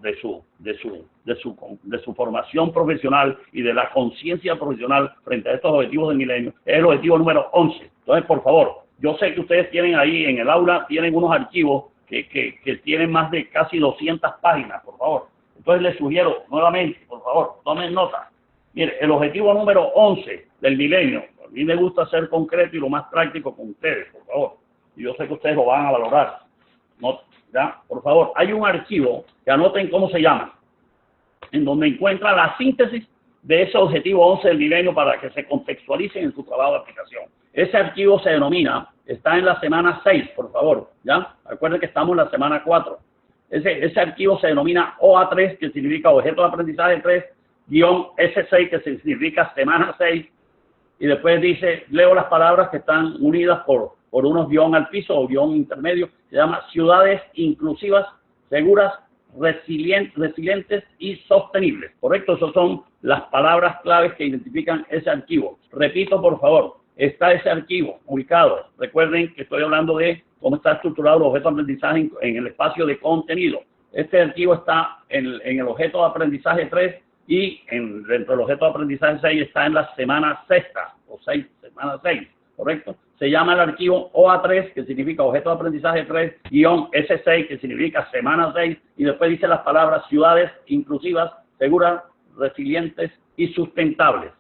A: formación profesional y de la conciencia profesional frente a estos objetivos del milenio es el objetivo número 11. Entonces, por favor, yo sé que ustedes tienen ahí en el aula, tienen unos archivos que tienen más de casi 200 páginas, por favor. Entonces les sugiero nuevamente, por favor, tomen nota. Mire, el objetivo número 11 del milenio, a mí me gusta ser concreto y lo más práctico con ustedes, por favor. Y yo sé que ustedes lo van a valorar. No, ¿ya? Por favor, hay un archivo que anoten cómo se llama, en donde encuentra la síntesis de ese objetivo 11 del milenio para que se contextualicen en su trabajo de aplicación. Ese archivo se denomina, está en la semana 6, por favor, ¿ya? Recuerden que estamos en la semana 4. Ese archivo se denomina OA3, que significa Objeto de Aprendizaje 3, guión S6, que significa semana 6, y después dice, leo las palabras que están unidas por unos guión al piso o guión intermedio, se llama ciudades inclusivas, seguras, resilientes y sostenibles. ¿Correcto? Esas son las palabras claves que identifican ese archivo. Repito, por favor, está ese archivo ubicado. Recuerden que estoy hablando de cómo está estructurado el objeto de aprendizaje en el espacio de contenido. Este archivo está en el objeto de aprendizaje 3 y dentro del objeto de aprendizaje 6 está en la semana sexta, semana 6, ¿correcto? Se llama el archivo OA3, que significa objeto de aprendizaje 3, guión S6, que significa semana 6, y después dice las palabras ciudades inclusivas, seguras, resilientes y sustentables,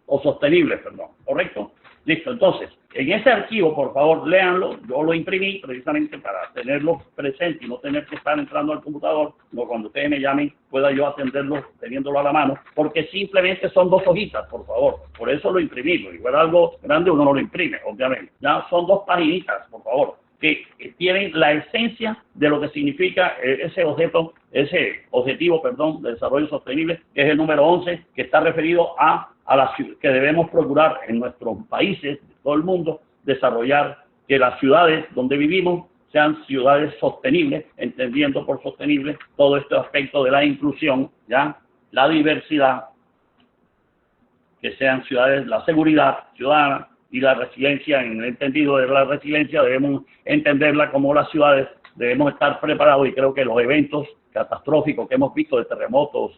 A: o sostenibles, perdón, ¿correcto? Listo, entonces, en ese archivo, por favor, léanlo. Yo lo imprimí precisamente para tenerlo presente y no tener que estar entrando al computador, no, cuando ustedes me llamen pueda yo atenderlo teniéndolo a la mano, porque simplemente son 2 hojitas, por favor. Por eso lo imprimí. Si fuera algo grande, uno no lo imprime, obviamente. Ya son 2 paginitas, por favor, que tienen la esencia de lo que significa ese objetivo, de desarrollo sostenible, que es el número 11, que está referido a que debemos procurar en nuestros países, de todo el mundo, desarrollar que las ciudades donde vivimos sean ciudades sostenibles, entendiendo por sostenible todo este aspecto de la inclusión, ¿ya? La diversidad, que sean ciudades, la seguridad ciudadana y la resiliencia. En el entendido de la resiliencia debemos entenderla como las ciudades debemos estar preparados, y creo que los eventos catastróficos que hemos visto de terremotos,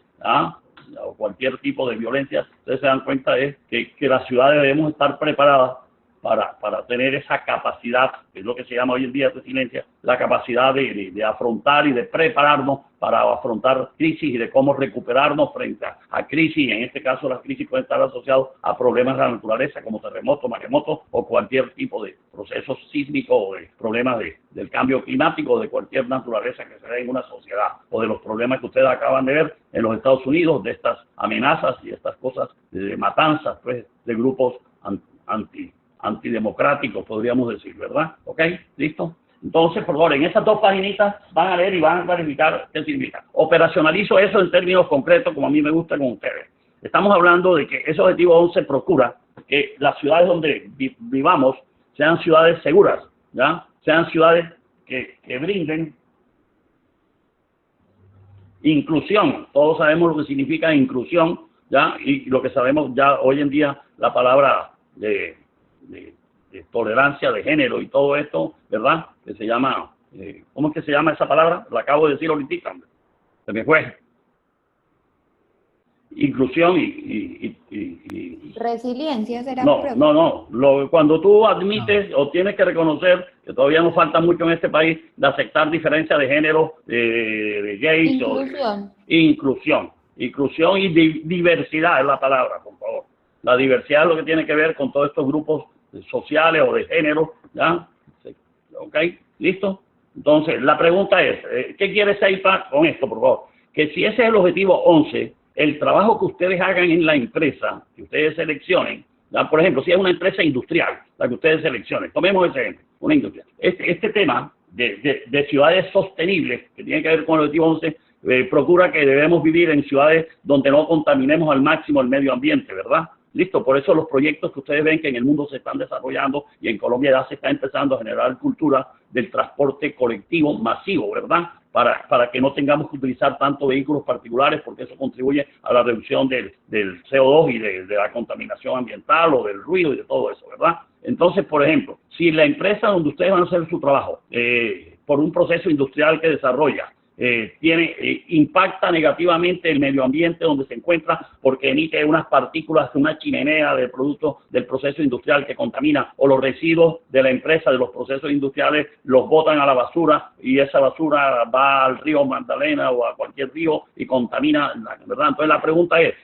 A: o cualquier tipo de violencia, ustedes se dan cuenta de que las ciudades debemos estar preparadas para tener esa capacidad, que es lo que se llama hoy en día resiliencia, la capacidad de afrontar y de prepararnos para afrontar crisis y de cómo recuperarnos frente a crisis. En este caso, las crisis pueden estar asociadas a problemas de la naturaleza, como terremotos, maremotos o cualquier tipo de procesos sísmicos o de problemas del cambio climático, de cualquier naturaleza que se dé en una sociedad, o de los problemas que ustedes acaban de ver en los Estados Unidos, de estas amenazas y estas cosas de matanzas, pues, de grupos antidemocráticos, podríamos decir, ¿verdad? ¿Ok? ¿Listo? Entonces, por favor, en esas 2 paginitas van a leer y van a verificar qué significa. Operacionalizo eso en términos concretos, como a mí me gusta con ustedes. Estamos hablando de que ese objetivo 11 procura que las ciudades donde vivamos sean ciudades seguras, ¿ya? Sean ciudades que brinden inclusión. Todos sabemos lo que significa inclusión, ¿ya? Y lo que sabemos ya hoy en día, la palabra de tolerancia de género y todo esto, ¿verdad? Que se llama, ¿cómo es que se llama esa palabra? La acabo de decir ahorita, se me fue. Inclusión y
F: resiliencia será.
A: No. Cuando tú admites o tienes que reconocer que todavía nos falta mucho en este país de aceptar diferencias de género, de gays. Inclusión y diversidad es la palabra, por favor. La diversidad es lo que tiene que ver con todos estos grupos sociales o de género, ¿ya? ¿Ok? ¿Listo? Entonces, la pregunta es, ¿qué quiere CEIPA con esto, por favor? Que si ese es el objetivo 11, el trabajo que ustedes hagan en la empresa, que ustedes seleccionen, ¿ya? Por ejemplo, si es una empresa industrial, la que ustedes seleccionen, tomemos ese ejemplo, una industria. Este tema de ciudades sostenibles, que tiene que ver con el objetivo 11, procura que debemos vivir en ciudades donde no contaminemos al máximo el medio ambiente, ¿verdad? Listo, por eso los proyectos que ustedes ven que en el mundo se están desarrollando y en Colombia ya se está empezando a generar cultura del transporte colectivo masivo, ¿verdad? para que no tengamos que utilizar tantos vehículos particulares, porque eso contribuye a la reducción del CO2 y de la contaminación ambiental o del ruido y de todo eso, ¿verdad? Entonces, por ejemplo, si la empresa donde ustedes van a hacer su trabajo, por un proceso industrial que desarrolla, impacta negativamente el medio ambiente donde se encuentra porque emite unas partículas, una chimenea de productos del proceso industrial que contamina, o los residuos de la empresa de los procesos industriales los botan a la basura y esa basura va al río Magdalena o a cualquier río y contamina, ¿verdad? Entonces la pregunta es,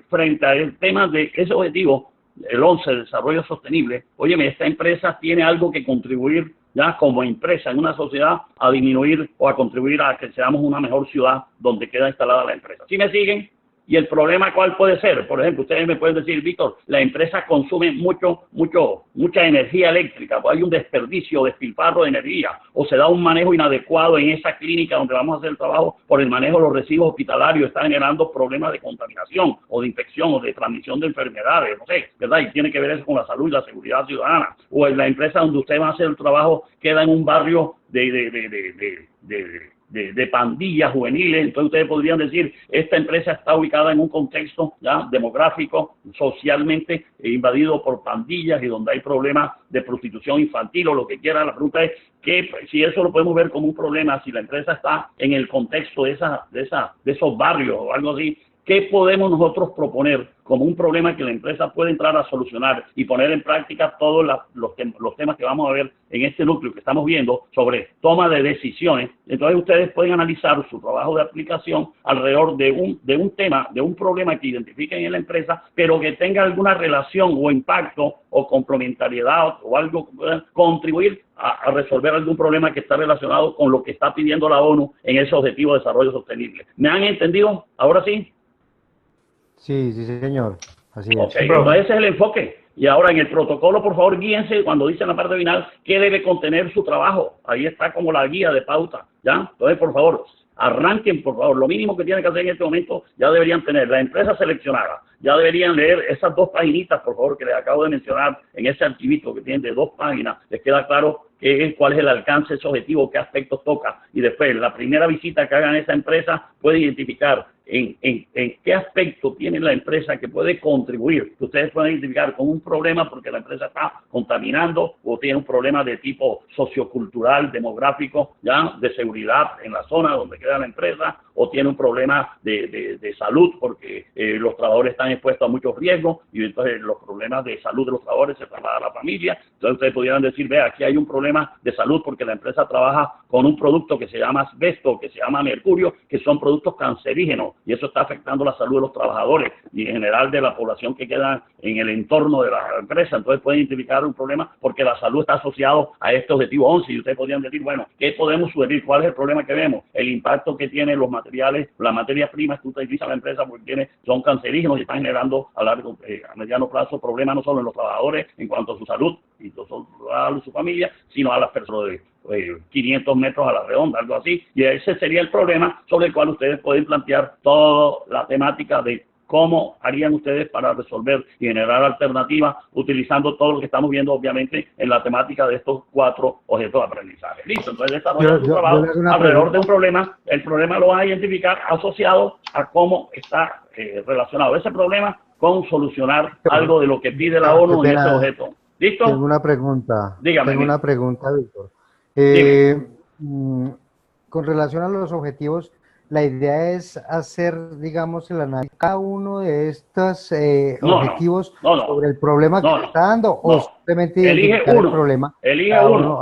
A: frente al tema de ese objetivo, el 11, desarrollo sostenible, óyeme, esta empresa tiene algo que contribuir ya como empresa en una sociedad a disminuir o a contribuir a que seamos una mejor ciudad donde queda instalada la empresa. ¿Sí me siguen? Y el problema, ¿cuál puede ser? Por ejemplo, ustedes me pueden decir, Víctor, la empresa consume mucha energía eléctrica, pues hay un desperdicio, despilfarro de energía, o se da un manejo inadecuado en esa clínica donde vamos a hacer el trabajo por el manejo de los residuos hospitalarios, está generando problemas de contaminación o de infección o de transmisión de enfermedades, no sé, ¿verdad? Y tiene que ver eso con la salud y la seguridad ciudadana. O en la empresa donde usted va a hacer el trabajo queda en un barrio de pandillas juveniles, entonces ustedes podrían decir, esta empresa está ubicada en un contexto ya demográfico, socialmente invadido por pandillas y donde hay problemas de prostitución infantil o lo que quiera. La pregunta es que si eso lo podemos ver como un problema, si la empresa está en el contexto de esos barrios o algo así, ¿qué podemos nosotros proponer como un problema que la empresa puede entrar a solucionar y poner en práctica todos los temas que vamos a ver en este núcleo que estamos viendo sobre toma de decisiones? Entonces ustedes pueden analizar su trabajo de aplicación alrededor de un tema, de un problema que identifiquen en la empresa, pero que tenga alguna relación o impacto o complementariedad o algo que pueda contribuir a resolver algún problema que está relacionado con lo que está pidiendo la ONU en ese objetivo de desarrollo sostenible. ¿Me han entendido? ¿Ahora sí?
E: Sí, sí, señor. Así es.
A: Okay, entonces ese es el enfoque. Y ahora en el protocolo, por favor, guíense cuando dice en la parte final qué debe contener su trabajo. Ahí está como la guía de pauta, ¿ya? Entonces, por favor, arranquen, por favor. Lo mínimo que tienen que hacer en este momento ya deberían tener la empresa seleccionada. Ya deberían leer esas 2 paginitas, por favor, que les acabo de mencionar en ese archivito que tienen de 2 páginas. Les queda claro cuál es el alcance de ese objetivo, qué aspectos toca. Y después, la primera visita que hagan a esa empresa puede identificar en qué aspecto tiene la empresa que puede contribuir, que ustedes pueden identificar con un problema porque la empresa está contaminando o tiene un problema de tipo sociocultural, demográfico, ya de seguridad en la zona donde queda la empresa, o tiene un problema de salud porque los trabajadores están expuestos a muchos riesgos y entonces los problemas de salud de los trabajadores se trasladan a la familia. Entonces ustedes pudieran decir, ve, aquí hay un problema de salud porque la empresa trabaja con un producto que se llama asbesto, que se llama mercurio, que son productos cancerígenos, y eso está afectando la salud de los trabajadores y en general de la población que queda en el entorno de la empresa. Entonces pueden identificar un problema porque la salud está asociado a este objetivo 11 y ustedes podrían decir, bueno, ¿qué podemos sugerir? ¿Cuál es el problema que vemos? El impacto que tienen los materiales, las materias primas que utiliza la empresa porque son cancerígenos y están generando a mediano plazo problemas no solo en los trabajadores en cuanto a su salud y a su familia, sino a las personas de 500 metros a la redonda, algo así, y ese sería el problema sobre el cual ustedes pueden plantear toda la temática de cómo harían ustedes para resolver y generar alternativas utilizando todo lo que estamos viendo obviamente en la temática de estos 4 objetos de aprendizaje. Listo, entonces desarrollar su trabajo alrededor de un problema, el problema lo van a identificar asociado a cómo está relacionado ese problema con solucionar algo de lo que pide la ONU en ese objeto. ¿Listo?
E: Tengo una pregunta.
A: Dígame.
E: Tengo una pregunta, Víctor. Con relación a los objetivos, la idea es hacer, digamos, el análisis de cada uno de estos objetivos sobre el problema que está dando, o simplemente identificar el problema.
A: Elige uno.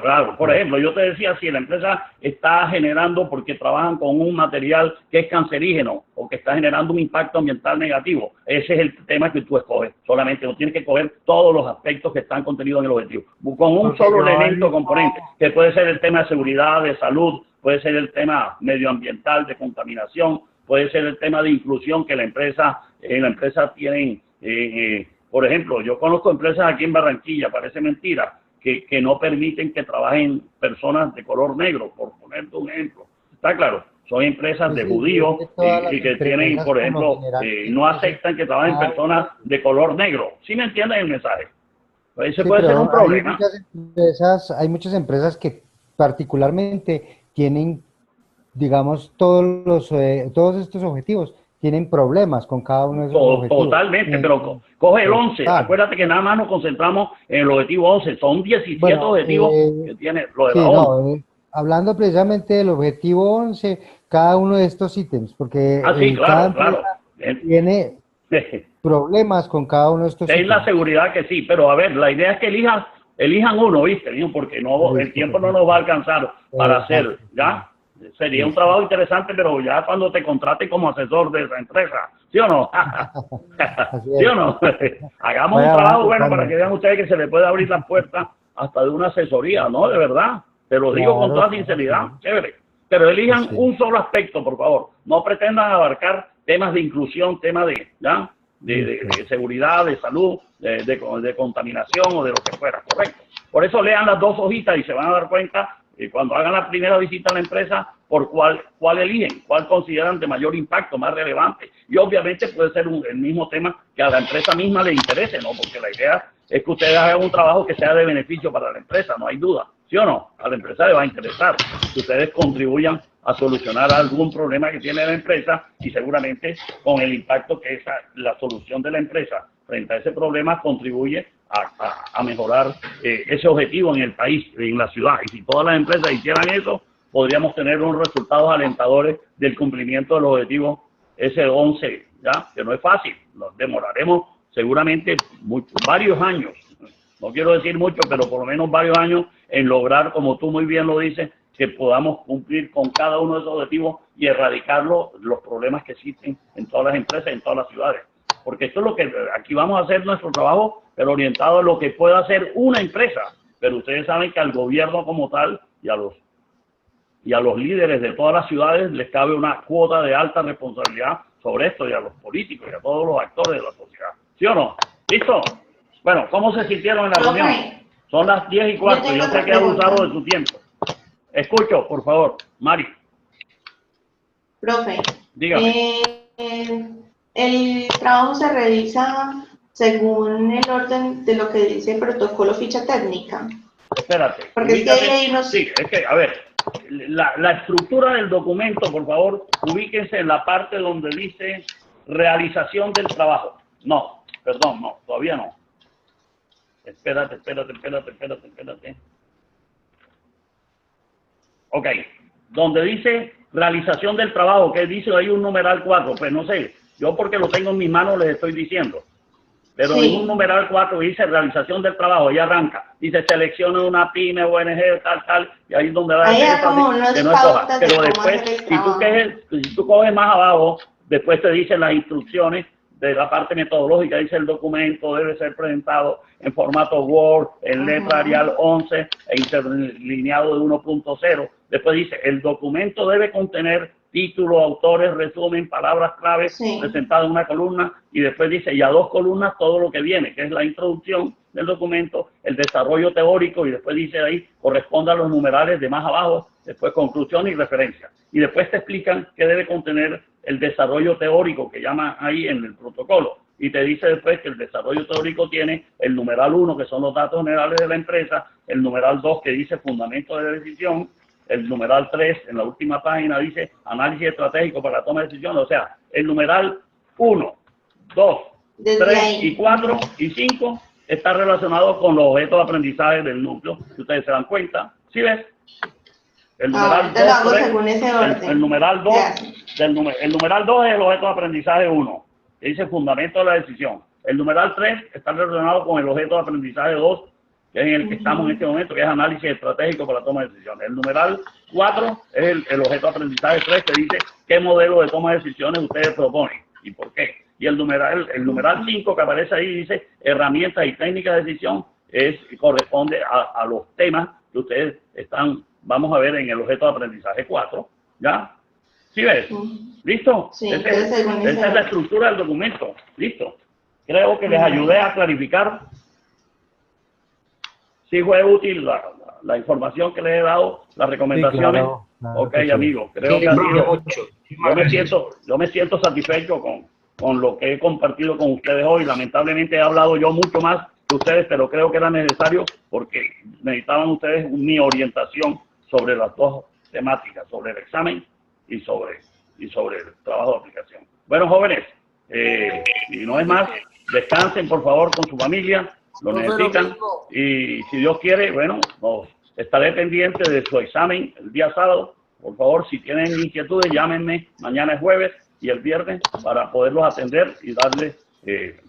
A: Claro. Por ejemplo, yo te decía, si la empresa está generando porque trabajan con un material que es cancerígeno o que está generando un impacto ambiental negativo, ese es el tema que tú escoges. Solamente no tienes que coger todos los aspectos que están contenidos en el objetivo. Con un solo elemento componente, que puede ser el tema de seguridad, de salud, puede ser el tema medioambiental de contaminación, puede ser el tema de inclusión que la empresa tiene. Por ejemplo, yo conozco empresas aquí en Barranquilla, parece mentira, que no permiten que trabajen personas de color negro, por ponerte un ejemplo. ¿Está claro? Son empresas de judíos y que tienen, por ejemplo, no aceptan que trabajen personas de color negro. ¿Sí me entienden el mensaje? Ese puede ser un problema.
E: Hay muchas empresas que particularmente tienen, digamos, todos estos objetivos tienen problemas con cada uno de esos objetivos.
A: Totalmente, pero coge el 11. Acuérdate que nada más nos concentramos en el objetivo 11. Son 17 objetivos que tiene lo de la ONU.
E: Hablando precisamente del objetivo 11, cada uno de estos ítems, porque
A: claro.
E: Tiene problemas con cada uno de estos ítems.
A: Es la seguridad que sí, pero a ver, la idea es que elijan uno, ¿viste? Porque no, el tiempo no nos va a alcanzar para hacer, ¿ya? Sería un trabajo interesante, pero ya cuando te contrate como asesor de esa empresa, ¿sí o no? ¿Sí o no? Hagamos un trabajo bueno para que vean ustedes que se le puede abrir las puertas hasta de una asesoría, ¿no? De verdad, te lo digo con toda sinceridad, chévere. Pero elijan un solo aspecto, por favor. No pretendan abarcar temas de inclusión, temas de seguridad, de salud, de contaminación o de lo que fuera, correcto. Por eso lean las dos hojitas y se van a dar cuenta cuando hagan la primera visita a la empresa, por cuál eligen, cuál consideran de mayor impacto, más relevante. Y obviamente puede ser el mismo tema que a la empresa misma le interese, ¿no? Porque la idea es que ustedes hagan un trabajo que sea de beneficio para la empresa, no hay duda. ¿Sí o no? A la empresa le va a interesar que ustedes contribuyan a solucionar algún problema que tiene la empresa y seguramente con el impacto que la solución de la empresa frente a ese problema contribuye a mejorar ese objetivo en el país, en la ciudad. Y si todas las empresas hicieran eso, podríamos tener unos resultados alentadores del cumplimiento de los objetivos S11, ¿ya? Que no es fácil, nos demoraremos seguramente varios años, no quiero decir mucho, pero por lo menos varios años en lograr, como tú muy bien lo dices, que podamos cumplir con cada uno de esos objetivos y erradicar los problemas que existen en todas las empresas, en todas las ciudades. Porque esto es lo que aquí vamos a hacer nuestro trabajo, pero orientado a lo que pueda hacer una empresa. Pero ustedes saben que al gobierno como tal y a los líderes de todas las ciudades les cabe una cuota de alta responsabilidad sobre esto, y a los políticos y a todos los actores de la sociedad. ¿Sí o no? ¿Listo? Bueno, ¿cómo se sintieron en la reunión? Son las 10:15, yo sé que he abusado de su tiempo. Escucho, por favor, Mari.
G: Profe,
A: dígame.
G: El trabajo se revisa según el orden de lo que dice el protocolo ficha técnica.
A: Espérate.
G: Porque es que ahí nos...
A: Sí, es que, a ver, la estructura del documento, por favor, ubíquense en la parte donde dice realización del trabajo. No, perdón, no, todavía no. Espérate. Ok, donde dice realización del trabajo, que dice ahí un numeral 4, pues no sé, yo porque lo tengo en mis manos les estoy diciendo. Pero en un numeral 4 dice realización del trabajo, y arranca. Dice selecciona una pyme, ONG, tal, y ahí es donde va a decir que no es hoja. Pero después, si tú coges más abajo, después te dicen las instrucciones de la parte metodológica, dice el documento debe ser presentado en formato Word, en letra Arial 11 e interlineado de 1.0. Después dice, el documento debe contener título, autores, resumen, palabras claves presentadas en una columna, y después dice, y a 2 columnas todo lo que viene, que es la introducción del documento, el desarrollo teórico, y después dice ahí, corresponde a los numerales de más abajo, después conclusión y referencia. Y después te explican qué debe contener el desarrollo teórico que llama ahí en el protocolo. Y te dice después que el desarrollo teórico tiene el numeral 1, que son los datos generales de la empresa, el numeral 2, que dice fundamento de decisión, el numeral 3, en la última página, dice análisis estratégico para la toma de decisiones. O sea, el numeral 1, 2, 3 y 4 y 5 está relacionado con los objetos de aprendizaje del núcleo, si ustedes se dan cuenta. ¿Sí ves? El numeral 2, el numeral 2 es el objeto de aprendizaje 1, que dice fundamento de la decisión. El numeral 3 está relacionado con el objeto de aprendizaje 2, que es en el que estamos en este momento, que es análisis estratégico para la toma de decisiones. El numeral 4 es el objeto de aprendizaje 3, que dice qué modelo de toma de decisiones ustedes proponen y por qué. Y el numeral 5 que aparece ahí dice herramientas y técnicas de decisión, corresponde a los temas que ustedes vamos a ver en el objeto de aprendizaje 4, ¿ya? ¿Sí ves? ¿Listo?
G: Sí,
A: esa es la estructura del documento. ¿Listo? Creo que les ayudé a clarificar. Sí fue útil la información que les he dado, las recomendaciones. Sí, claro, ok, amigo, creo que ha sido. Yo me siento satisfecho con lo que he compartido con ustedes hoy. Lamentablemente he hablado yo mucho más que ustedes, pero creo que era necesario porque necesitaban ustedes mi orientación sobre las dos temáticas sobre el examen y sobre el trabajo de aplicación. Bueno, jóvenes, y no es más, descansen por favor con su familia, lo necesitan, y si Dios quiere, bueno, estaré pendiente de su examen el día sábado. Por favor, si tienen inquietudes, llámenme, mañana es jueves y el viernes para poderlos atender y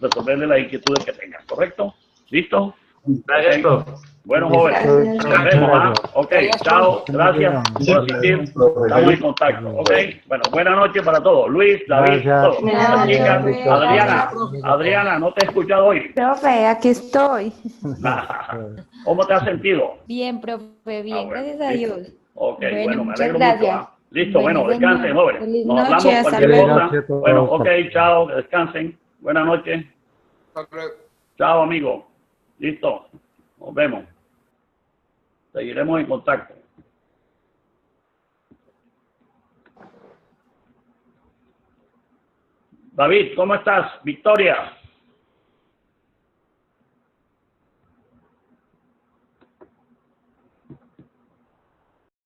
A: resolverles las inquietudes que tengan, ¿correcto? ¿Listo?
D: Gracias, profe.
A: Bueno, jóvenes, nos vemos, ¿ah? Ok, chao, gracias por asistir, estamos en contacto, ok. Bueno, buenas noches para todos, Luis, David, todos. Las chicas, Adriana, no te he escuchado hoy.
F: Profe, aquí estoy.
A: ¿Cómo te has sentido?
F: Bien, profe, bien,
A: bueno,
F: gracias a Dios.
A: Ok, bueno, me
F: muchas
A: alegro
F: gracias.
A: mucho. Listo, bueno, descansen, jóvenes.
F: Feliz
A: Nos
F: noche,
A: hablamos
F: hasta
A: cualquier
F: luego.
A: cosa. Bueno, ok, chao, descansen. Buenas noches. Chao, amigo. Listo. Nos vemos. Seguiremos en contacto. David, ¿cómo estás? Victoria.